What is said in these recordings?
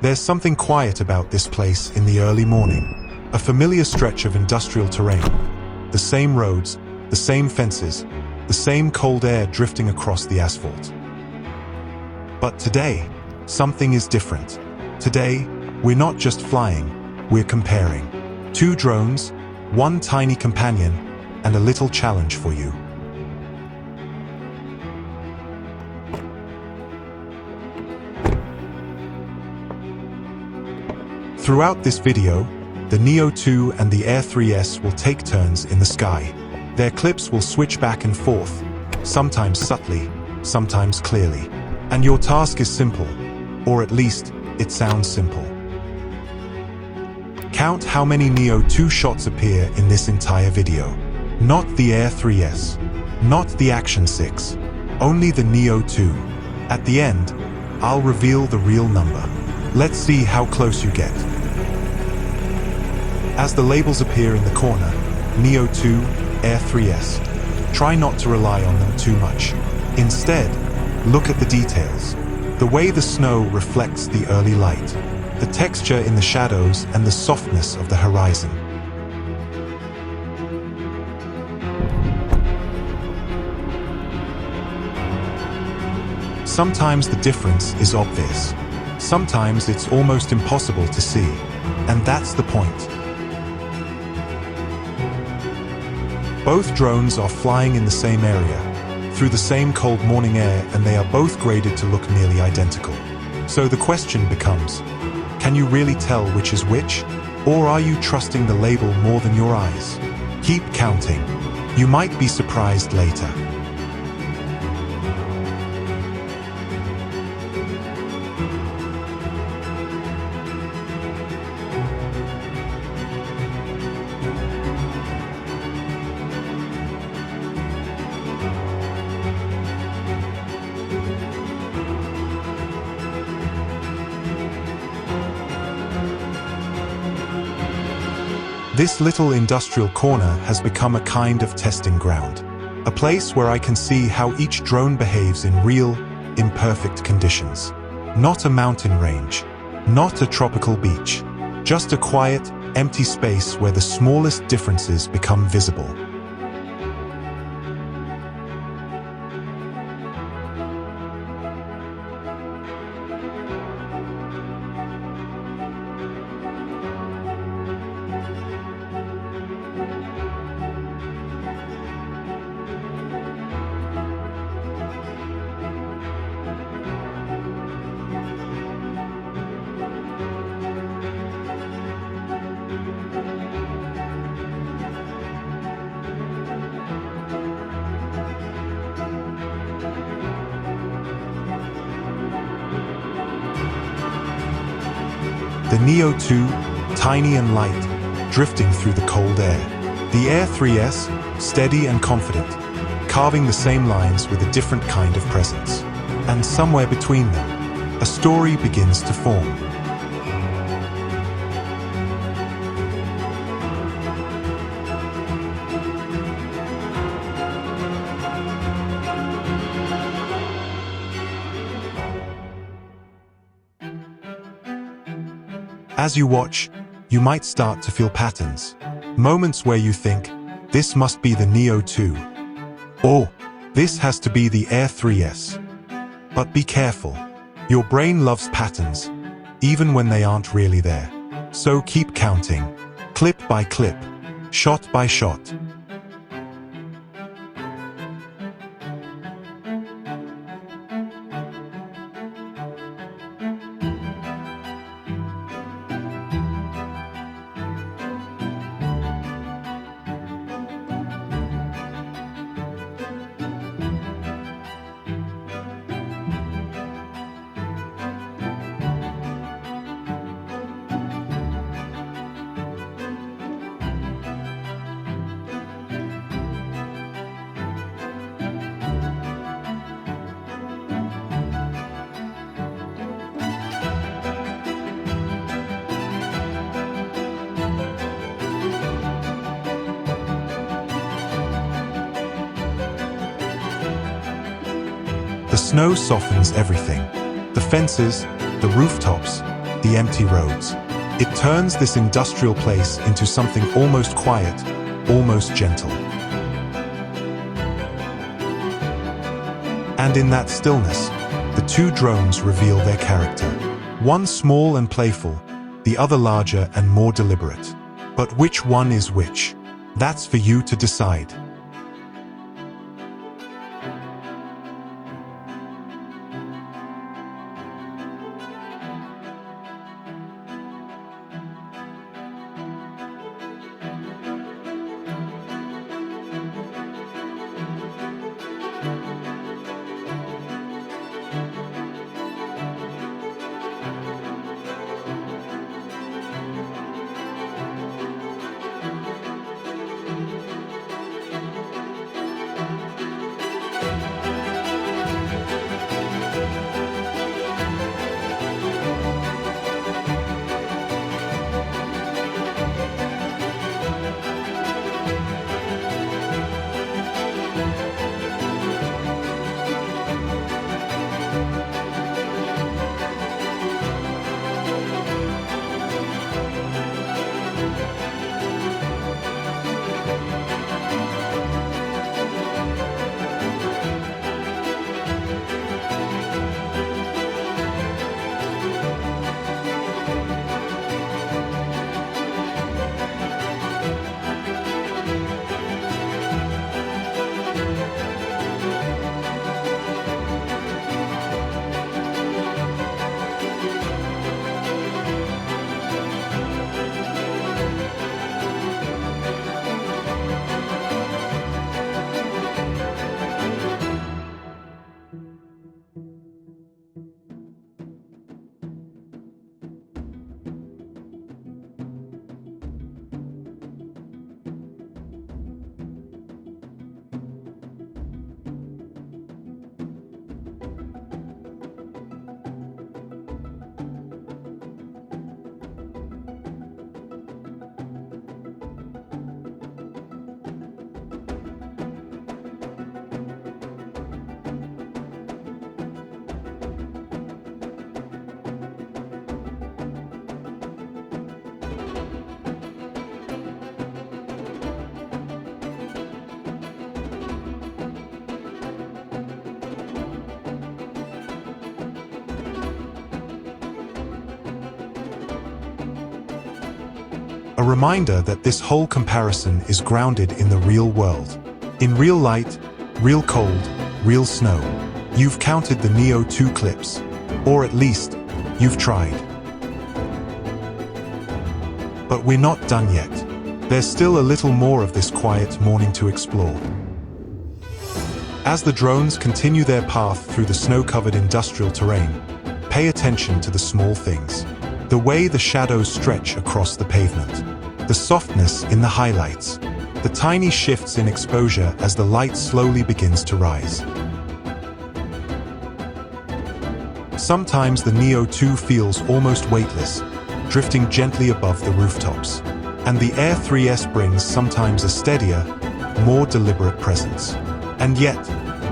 There's something quiet about this place in the early morning. A familiar stretch of industrial terrain. The same roads, the same fences, the same cold air drifting across the asphalt. But today, something is different. Today, we're not just flying, we're comparing. 2 drones, 1 tiny companion, and a little challenge for you. Throughout this video, the Neo 2 and the Air3S will take turns in the sky. Their clips will switch back and forth, sometimes subtly, sometimes clearly. And your task is simple, or at least, it sounds simple. Count how many Neo 2 shots appear in this entire video. Not the Air3S, not the Action 6, only the Neo 2. At the end, I'll reveal the real number. Let's see how close you get. As the labels appear in the corner, Neo 2, Air3S, try not to rely on them too much. Instead, look at the details. The way the snow reflects the early light, the texture in the shadows and the softness of the horizon. Sometimes the difference is obvious. Sometimes it's almost impossible to see. And that's the point. Both drones are flying in the same area, through the same cold morning air, and they are both graded to look nearly identical. So the question becomes, can you really tell which is which? Or are you trusting the label more than your eyes? Keep counting. You might be surprised later. This little industrial corner has become a kind of testing ground. A place where I can see how each drone behaves in real, imperfect conditions. Not a mountain range, not a tropical beach, just a quiet, empty space where the smallest differences become visible. The Neo 2, tiny and light, drifting through the cold air. The Air3S, steady and confident, carving the same lines with a different kind of presence. And somewhere between them, a story begins to form. As you watch, you might start to feel patterns. Moments where you think, this must be the Neo 2. Or, this has to be the Air3S. But be careful. Your brain loves patterns, even when they aren't really there. So keep counting, clip by clip, shot by shot. The snow softens everything. The fences, the rooftops, the empty roads. It turns this industrial place into something almost quiet, almost gentle. And in that stillness, the two drones reveal their character. One small and playful, the other larger and more deliberate. But which one is which? That's for you to decide. A reminder that this whole comparison is grounded in the real world. In real light, real cold, real snow. You've counted the Neo 2 clips. Or at least, you've tried. But we're not done yet. There's still a little more of this quiet morning to explore. As the drones continue their path through the snow-covered industrial terrain, pay attention to the small things. The way the shadows stretch across the pavement. The softness in the highlights. The tiny shifts in exposure as the light slowly begins to rise. Sometimes the Neo 2 feels almost weightless, drifting gently above the rooftops. And the Air 3S brings sometimes a steadier, more deliberate presence. And yet,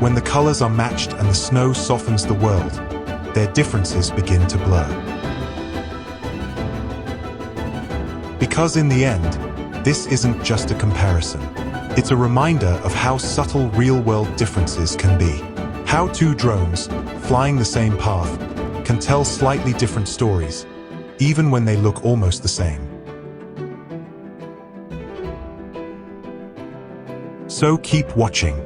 when the colors are matched and the snow softens the world, their differences begin to blur. Because in the end, this isn't just a comparison. It's a reminder of how subtle real-world differences can be. How two drones, flying the same path, can tell slightly different stories, even when they look almost the same. So keep watching.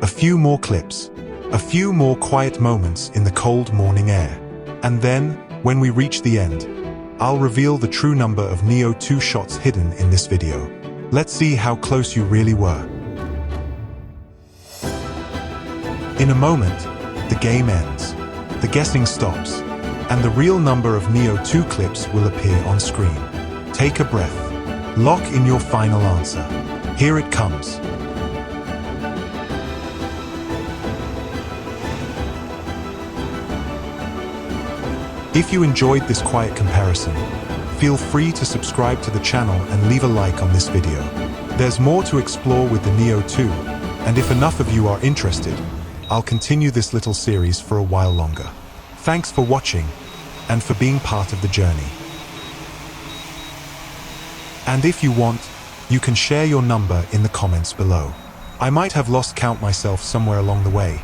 A few more clips, a few more quiet moments in the cold morning air. And then, when we reach the end, I'll reveal the true number of Neo 2 shots hidden in this video. Let's see how close you really were. In a moment, the game ends. The guessing stops, and the real number of Neo 2 clips will appear on screen. Take a breath. Lock in your final answer. Here it comes. If you enjoyed this quiet comparison, feel free to subscribe to the channel and leave a like on this video. There's more to explore with the Neo 2, and if enough of you are interested, I'll continue this little series for a while longer. Thanks for watching, and for being part of the journey. And if you want, you can share your number in the comments below. I might have lost count myself somewhere along the way.